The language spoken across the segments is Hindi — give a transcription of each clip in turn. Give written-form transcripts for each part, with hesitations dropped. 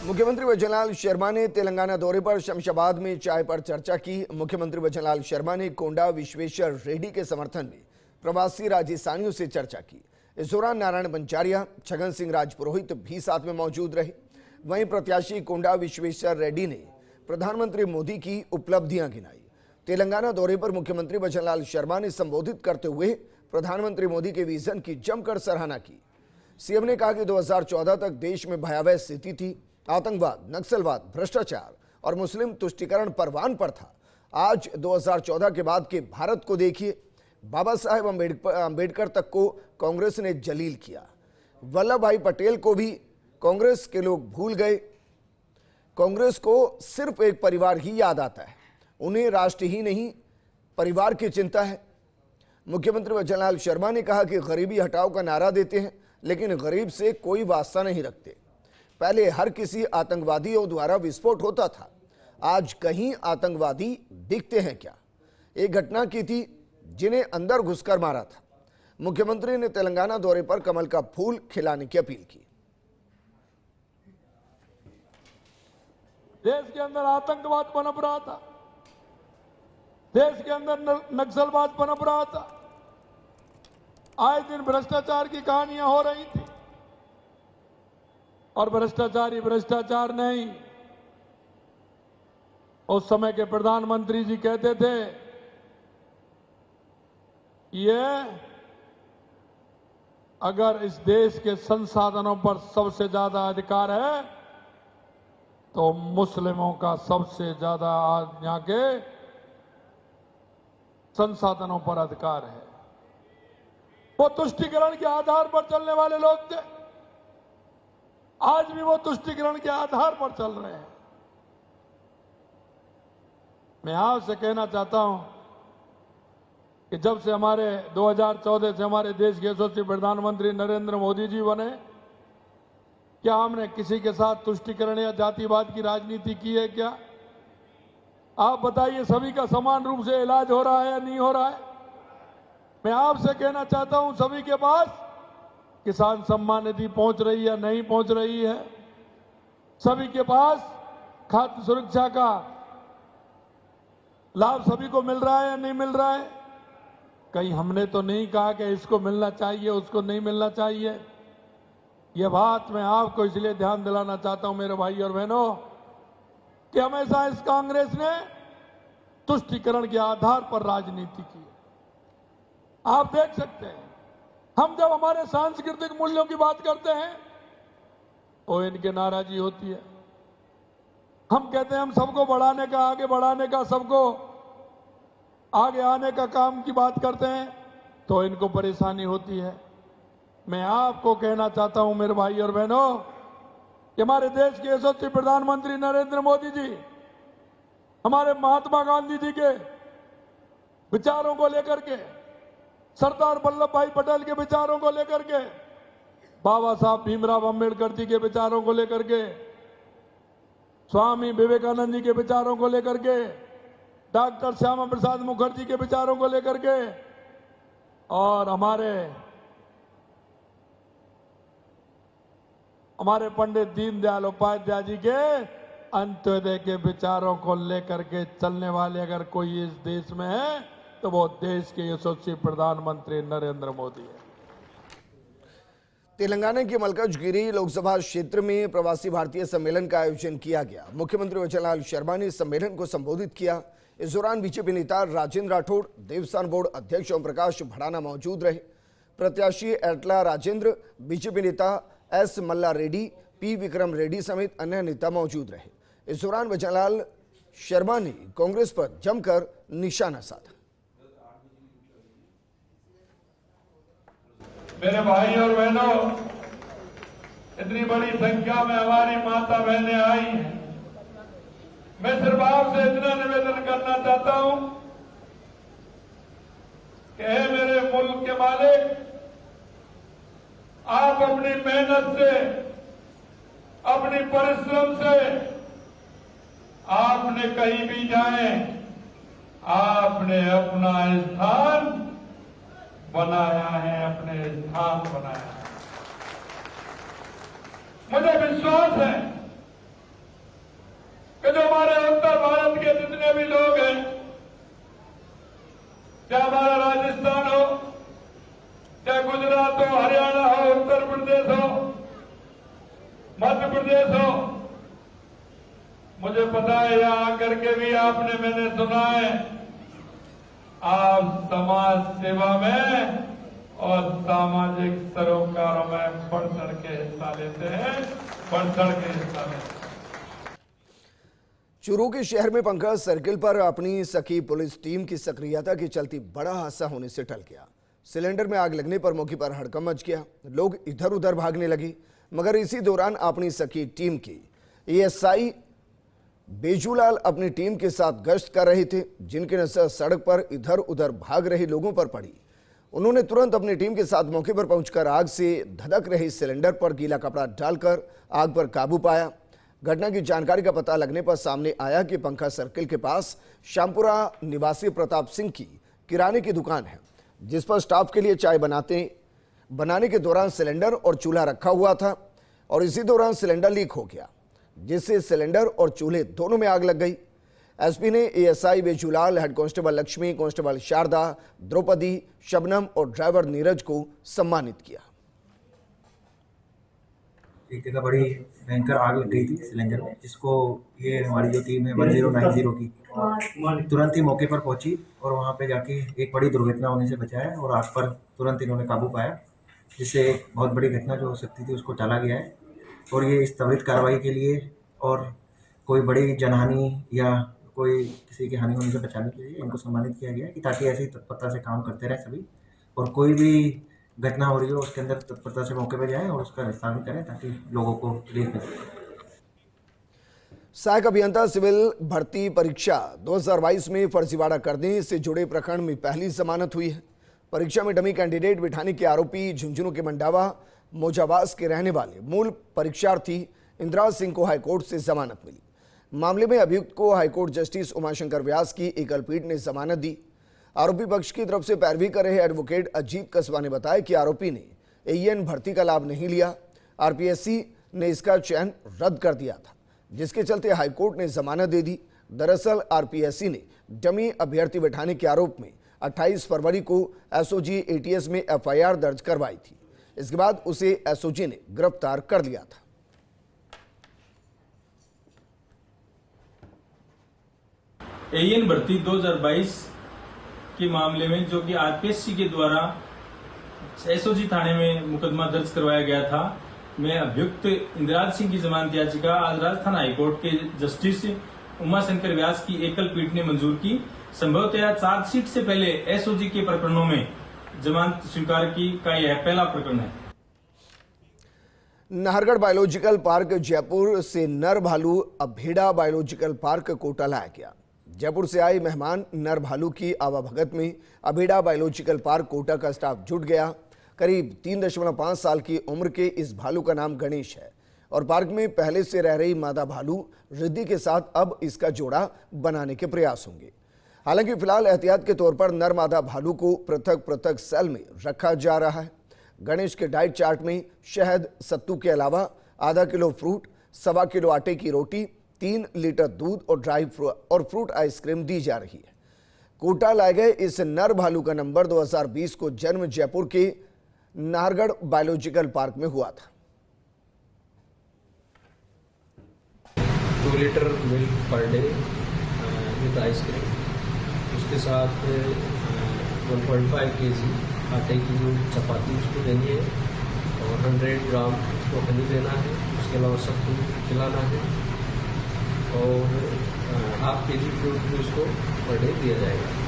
मुख्यमंत्री भजनलाल शर्मा ने तेलंगाना दौरे पर शमशाबाद में चाय पर चर्चा की। मुख्यमंत्री भजनलाल शर्मा ने कोंडा विश्वेश्वर रेड्डी के समर्थन में प्रवासी राजस्थानियों से चर्चा की। इस दौरान नारायण पंचारिया, छगन सिंह राजपुरोहित भी साथ में मौजूद रहे। वहीं प्रत्याशी कोंडा विश्वेश्वर रेड्डी ने प्रधानमंत्री मोदी की उपलब्धियां गिनाई। तेलंगाना दौरे पर मुख्यमंत्री भजनलाल शर्मा ने संबोधित करते हुए प्रधानमंत्री मोदी के विजन की जमकर सराहना की। सीएम ने कहा कि 2014 तक देश में भयावह स्थिति थी। आतंकवाद, नक्सलवाद, भ्रष्टाचार और मुस्लिम तुष्टीकरण परवान पर था। आज 2014 के बाद के भारत को देखिए। बाबा साहेब अंबेडकर तक को कांग्रेस ने जलील किया। वल्लभ भाई पटेल को भी कांग्रेस के लोग भूल गए। कांग्रेस को सिर्फ एक परिवार ही याद आता है। उन्हें राष्ट्र ही नहीं, परिवार की चिंता है। मुख्यमंत्री भजनलाल शर्मा ने कहा कि गरीबी हटाओ का नारा देते हैं, लेकिन गरीब से कोई वास्ता नहीं रखते। पहले हर किसी आतंकवादियों द्वारा विस्फोट होता था, आज कहीं आतंकवादी दिखते हैं क्या? एक घटना की थी जिन्हें अंदर घुसकर मारा था। मुख्यमंत्री ने तेलंगाना दौरे पर कमल का फूल खिलाने की अपील की। देश के अंदर आतंकवाद पनप रहा था, देश के अंदर नक्सलवाद पनप रहा था, आए दिन भ्रष्टाचार की कहानियां हो रही थी। और भ्रष्टाचार ही भ्रष्टाचार नहीं। उस समय के प्रधानमंत्री जी कहते थे ये अगर इस देश के संसाधनों पर सबसे ज्यादा अधिकार है तो मुस्लिमों का सबसे ज्यादा यहाँ के संसाधनों पर अधिकार है। वो तुष्टीकरण के आधार पर चलने वाले लोग थे, आज भी वो तुष्टीकरण के आधार पर चल रहे हैं। मैं आपसे कहना चाहता हूं कि जब से हमारे 2014 से हमारे देश के यशस्वी प्रधानमंत्री नरेंद्र मोदी जी बने, क्या हमने किसी के साथ तुष्टीकरण या जातिवाद की राजनीति की है क्या? आप बताइए, सभी का समान रूप से इलाज हो रहा है या नहीं हो रहा है? मैं आपसे कहना चाहता हूं, सभी के पास किसान सम्मान निधि पहुंच रही है नहीं पहुंच रही है? सभी के पास खाद्य सुरक्षा का लाभ सभी को मिल रहा है या नहीं मिल रहा है? कहीं हमने तो नहीं कहा कि इसको मिलना चाहिए, उसको नहीं मिलना चाहिए। यह बात मैं आपको इसलिए ध्यान दिलाना चाहता हूं मेरे भाई और बहनों कि हमेशा इस कांग्रेस ने तुष्टीकरण के आधार पर राजनीति की। आप देख सकते हैं, हम जब हमारे सांस्कृतिक मूल्यों की बात करते हैं तो इनके नाराजगी होती है। हम कहते हैं हम सबको बढ़ाने का, आगे बढ़ाने का, सबको आगे आने का काम की बात करते हैं तो इनको परेशानी होती है। मैं आपको कहना चाहता हूं मेरे भाई और बहनों कि हमारे देश के यशस्वी प्रधानमंत्री नरेंद्र मोदी जी हमारे महात्मा गांधी जी के विचारों को लेकर के, सरदार वल्लभ भाई पटेल के विचारों को लेकर के, बाबा साहब भीमराव अंबेडकर जी के विचारों को लेकर के, स्वामी विवेकानंद जी के विचारों को लेकर के, डॉक्टर श्यामा प्रसाद मुखर्जी के विचारों को लेकर के और हमारे पंडित दीनदयाल उपाध्याय जी के अंत्योदय के विचारों को लेकर के चलने वाले अगर कोई इस देश में है तो वो देश के यशस्वी प्रधानमंत्री नरेंद्र मोदी है। तेलंगाना के मलकाजगिरी लोकसभा क्षेत्र में प्रवासी भारतीय सम्मेलन का आयोजन किया गया। मुख्यमंत्री भजनलाल शर्मा ने सम्मेलन को संबोधित किया। इस दौरान बीजेपी नेता राजेंद्र राठौड़, देवस्थान बोर्ड अध्यक्ष ओम प्रकाश भड़ाना मौजूद रहे। प्रत्याशी एटला राजेंद्र, बीजेपी नेता एस मल्ला रेड्डी, पी विक्रम रेड्डी समेत अन्य नेता मौजूद रहे। इस दौरान भजनलाल शर्मा ने कांग्रेस पर जमकर निशाना साधा। मेरे भाई और बहनों, इतनी बड़ी संख्या में हमारी माता बहनें आई हैं। मैं सिर्फ आपसे इतना निवेदन करना चाहता हूं कि हे मेरे मुल्क के मालिक, आप अपनी मेहनत से, अपनी परिश्रम से आपने कहीं भी जाएं, आपने अपना स्थान बनाया है, अपने स्थान बनाया है। मुझे विश्वास है जितने भी लोग हैं, चाहे हमारा राजस्थान हो, चाहे गुजरात हो, हरियाणा हो, उत्तर प्रदेश हो, मध्य प्रदेश हो, मुझे पता है यहाँ आकर के भी मैंने सुना है आप समाज सेवा में और सामाजिक सरोकारों में बढ़ चढ़ के हिस्सा लेते हैं, बढ़ चढ़ के हिस्सा लेते हैं। चूरू के शहर में पंकज सर्किल पर अपनी सखी पुलिस टीम की सक्रियता के चलते बड़ा हादसा होने से टल गया। सिलेंडर में आग लगने पर मौके पर हड़कंप मच गया, लोग इधर उधर भागने लगे। मगर इसी दौरान अपनी सखी टीम की एएसआई बेजूलाल अपनी टीम के साथ गश्त कर रहे थे, जिनकी नजर सड़क पर इधर उधर भाग रहे लोगों पर पड़ी। उन्होंने तुरंत अपनी टीम के साथ मौके पर पहुंचकर आग से धधक रहे सिलेंडर पर गीला कपड़ा डालकर आग पर काबू पाया। घटना की जानकारी का पता लगने पर सामने आया कि पंखा सर्किल के पास श्यामपुरा निवासी प्रताप सिंह की किराने की दुकान है, जिस पर स्टाफ के लिए चाय बनाने के दौरान सिलेंडर और चूल्हा रखा हुआ था और इसी दौरान सिलेंडर लीक हो गया, जिससे सिलेंडर और चूल्हे दोनों में आग लग गई। एसपी ने ASI Bejulal, head constable Lakshmi, constable Sharda, Draupadi, Shabnam और ड्राइवर नीरज को सम्मानित किया। एक जगह बड़ी भयंकर आग लग गई थी सिलेंडर में, जिसको ये हमारी जो टीम है 1090 की तुरंत ही मौके पर पहुंची और वहां पे जाके एक बड़ी दुर्घटना होने से बचाया और आग पर तुरंत इन्होंने काबू पाया, जिससे एक बहुत बड़ी घटना जो हो सकती थी उसको टाला गया है। और ये इस त्वरित कार्रवाई के लिए और कोई बड़ी जनहानि या कोई किसी की हानि होने से बचाने के लिए इनको सम्मानित किया गया है, कि ताकि ऐसे ही तत्परता से काम करते रहे सभी, और कोई भी घटना हो रही हो उसके अंदर तत्परता से मौके पर जाएं और उसका निस्तारण करें ताकि लोगों को रिलीफ मिल सके। सहायक अभियंता सिविल भर्ती परीक्षा 2022 में फर्जीवाड़ा करने से जुड़े प्रकरण में पहली जमानत हुई है। परीक्षा में डमी कैंडिडेट बिठाने के आरोपी झुंझुनू के मंडावा मोजावास के रहने वाले मूल परीक्षार्थी इंदिरा सिंह को हाईकोर्ट से जमानत मिली। मामले में अभियुक्त को हाईकोर्ट जस्टिस उमाशंकर व्यास की एकल पीठ ने जमानत दी। आरोपी पक्ष की तरफ से पैरवी कर रहे एडवोकेट अजीत कस्बा ने बताया कि आरोपी ने एईएन भर्ती का लाभ नहीं लिया, आरपीएससी ने इसका चयन रद्द कर दिया था, जिसके चलते हाईकोर्ट ने जमानत दे दी। दरअसल आरपीएससी ने डमी अभ्यर्थी बैठाने के आरोप में 28 फरवरी को एसओजी एटीएस में एफआईआर दर्ज करवाई थी। इसके बाद उसे एसओजी ने गिरफ्तार कर लिया था। एईएन भर्ती 2022 के मामले में, जो कि आरपीएससी के द्वारा एसओजी थाने में मुकदमा दर्ज करवाया गया था, मैं अभियुक्त इंदिरा सिंह की जमानत याचिका आज राजस्थान हाईकोर्ट के जस्टिस उमाशंकर व्यास की एकल पीठ ने मंजूर की। संभवतः चार्जशीट से पहले एसओजी के प्रकरणों में जमानत स्वीकार की का यह पहला प्रकरण है। नाहरगढ़ बायोलॉजिकल पार्क जयपुर से नर भालू अभेड़ा बायोलॉजिकल पार्क कोटा लाया गया। जयपुर से आए मेहमान नर भालू की आवाभगत में अभेड़ा बायोलॉजिकल पार्क कोटा का स्टाफ जुट गया। करीब 3.5 साल की उम्र के इस भालू का नाम गणेश है और पार्क में पहले से रह रही मादा भालू रिद्धि के साथ अब इसका जोड़ा बनाने के प्रयास होंगे। हालांकि फिलहाल एहतियात के तौर पर नर मादा भालू को पृथक पृथक सेल में रखा जा रहा है। गणेश के डाइट चार्ट में शहद, सत्तू के अलावा आधा किलो फ्रूट, 1.25 किलो आटे की रोटी, 3 लीटर दूध और ड्राई फ्रूट आइसक्रीम दी जा रही है। कोटा लाए गए इस नर भालू का नंबर 2020 को जन्म जयपुर के नाहरगढ़ बायोलॉजिकल पार्क में हुआ था। 2 litre milk per day with ice cream, उसके साथ 1.5 kg आटे की जो चपाती उसको देनी है और 100 ग्राम उसको हनी देना है। उसके अलावा सत्तू खिलाना है और 1/2 kg फ्रूट भी उसको पर डे दिया जाएगा।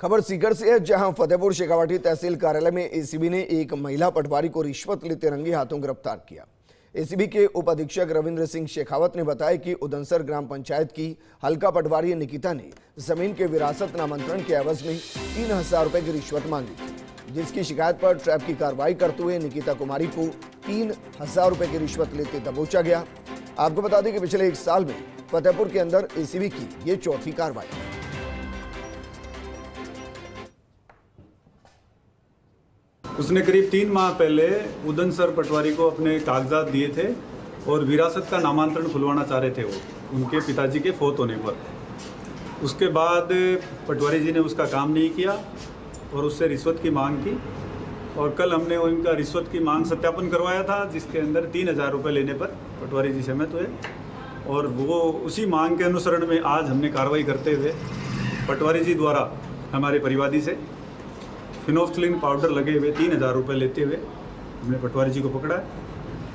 खबर सीकर से है, जहां फतेहपुर शेखावाटी तहसील कार्यालय में एसीबी ने एक महिला पटवारी को रिश्वत लेते रंगे हाथों गिरफ्तार किया। एसीबी के उप अधीक्षक रविंद्र सिंह शेखावत ने बताया कि उदनसर ग्राम पंचायत की हल्का पटवारी निकिता ने जमीन के विरासत नामांतरण के एवज में 3000 रुपए की रिश्वत मांगी थी, जिसकी शिकायत पर ट्रैप की कार्रवाई करते हुए निकिता कुमारी को 3000 रुपए की रिश्वत लेते दबोचा गया। आपको बता दें कि पिछले 1 साल में फतेहपुर के अंदर एसीबी की ये चौथी कार्रवाई है। उसने करीब 3 माह पहले उदनसर पटवारी को अपने कागजात दिए थे और विरासत का नामांतरण खुलवाना चाह रहे थे वो, उनके पिताजी के फौत होने पर। उसके बाद पटवारी जी ने उसका काम नहीं किया और उससे रिश्वत की मांग की और कल हमने उनका रिश्वत की मांग सत्यापन करवाया था, जिसके अंदर 3,000 रुपये लेने पर पटवारी जी सहमत हुए और वो उसी मांग के अनुसरण में आज हमने कार्रवाई करते हुए पटवारी जी द्वारा हमारे परिवादी से फिनोफ्थलीन पाउडर लगे हुए 3,000 रुपये लेते हुए हमने पटवारी जी को पकड़ा है।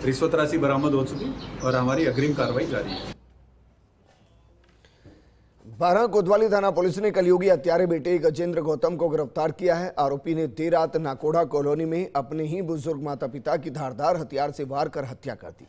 रिश्वत राशि बरामद हो चुकी और हमारी अग्रिम कार्रवाई जारी है। 12 कोतवाली थाना पुलिस ने कलयुगी हत्यारे बेटे गजेंद्र गौतम को गिरफ्तार किया है। आरोपी ने देर रात नाकोड़ा कॉलोनी में अपने ही बुजुर्ग माता पिता की धारदार हथियार से वार कर हत्या कर दी।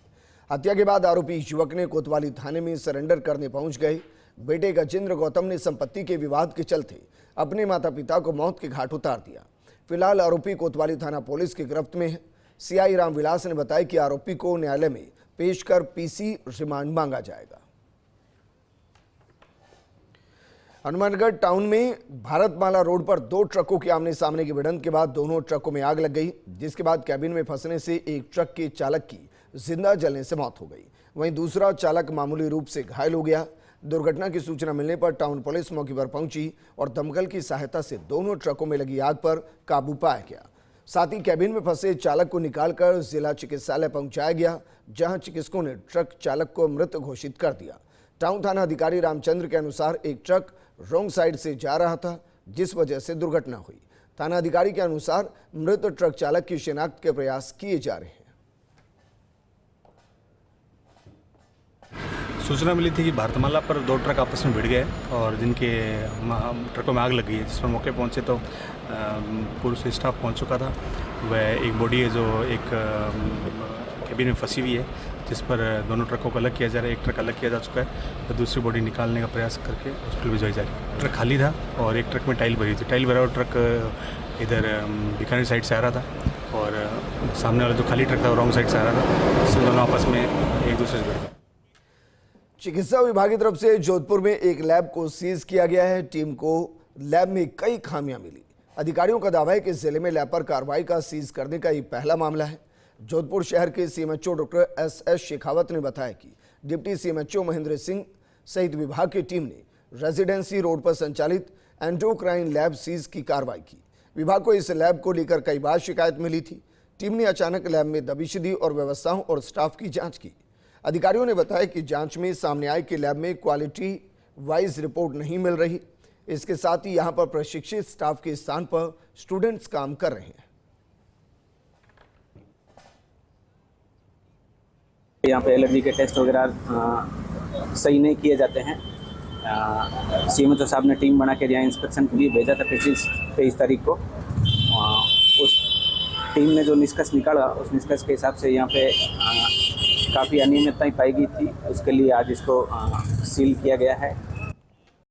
हत्या के बाद आरोपी युवक ने कोतवाली थाने में सरेंडर करने पहुंच गए। बेटे गजेंद्र गौतम ने संपत्ति के विवाद के चलते अपने माता पिता को मौत के घाट उतार दिया। फिलहाल आरोपी कोतवाली थाना पुलिस की गिरफ्त में है। सीआई रामविलास ने बताया कि आरोपी को न्यायालय में पेश कर पीसी रिमांड मांगा जाएगा। हनुमानगढ़ टाउन में भारतमाला रोड पर 2 ट्रकों के आमने सामने की भिड़ंत के बाद दोनों ट्रकों में आग लग गई, जिसके बाद कैबिन में फंसने से एक ट्रक के चालक की जिंदा जलने से मौत हो गई। वहीं दूसरा चालक मामूली रूप से घायल हो गया। दुर्घटना की सूचना मिलने पर टाउन पुलिस मौके पर पहुंची और दमकल की सहायता से दोनों ट्रकों में लगी आग पर काबू पाया गया। साथ ही कैबिन में फंसे चालक को निकालकर जिला चिकित्सालय पहुंचाया गया, जहां चिकित्सकों ने ट्रक चालक को मृत घोषित कर दिया। टाउन थाना अधिकारी रामचंद्र के अनुसार एक ट्रक रॉन्ग साइड से जा रहा था, जिस वजह से दुर्घटना हुई। थाना अधिकारी के अनुसार मृत ट्रक चालक की शिनाख्त के प्रयास किए जा रहे हैं। सूचना मिली थी कि भारतमाला पर 2 ट्रक आपस में भिड़ गए और जिनके ट्रकों में आग लग गई है, जिस पर मौके पहुंचे तो पूरा स्टाफ पहुंच चुका था। वह एक बॉडी है जो एक कैबिन में फंसी हुई है, जिस पर दोनों ट्रकों को अलग किया जा रहा है। एक ट्रक अलग किया जा चुका है तो दूसरी बॉडी निकालने का प्रयास करके हॉस्पिटल भिजवाई जा रही है। ट्रक खाली था और एक ट्रक में टाइल भरी थी। टाइल भरा हुआ ट्रक इधर बीकानेर साइड से आ रहा था और सामने वाला जो खाली ट्रक था वो रॉन्ग साइड से आ रहा था, जिससे दोनों आपस में एक दूसरे से भिड़ गए। चिकित्सा विभाग की तरफ से जोधपुर में एक लैब को सीज किया गया है। टीम को लैब में कई खामियां मिली। अधिकारियों का दावा है कि जिले में लैब पर कार्रवाई का सीज करने का ये पहला मामला है। जोधपुर शहर के सीएमएचओ डॉक्टर एस शेखावत ने बताया कि डिप्टी सीएमएचओ महेंद्र सिंह सहित विभाग की टीम ने रेजिडेंसी रोड पर संचालित एंडोक्राइन लैब सीज की कार्रवाई की। विभाग को इस लैब को लेकर कई बार शिकायत मिली थी। टीम ने अचानक लैब में दबिश दी और व्यवस्थाओं और स्टाफ की जाँच की। अधिकारियों ने बताया कि जांच में सामने आए कि लैब में क्वालिटी वाइज रिपोर्ट नहीं मिल रही। इसके साथ ही यहां पर प्रशिक्षित स्टाफ के स्थान पर स्टूडेंट्स काम कर रहे हैं। यहाँ पे एलर्जी के टेस्ट वगैरह सही नहीं किए जाते हैं। सीएमएचओ साहब ने टीम बना के यहाँ इंस्पेक्शन के लिए भेजा था 23 तारीख को। उस टीम ने जो निष्कर्ष निकाला, उस निष्कर्ष के हिसाब से यहाँ पे काफ़ी अनियमितताएं पाई गई थी। उसके लिए आज इसको सील किया गया है।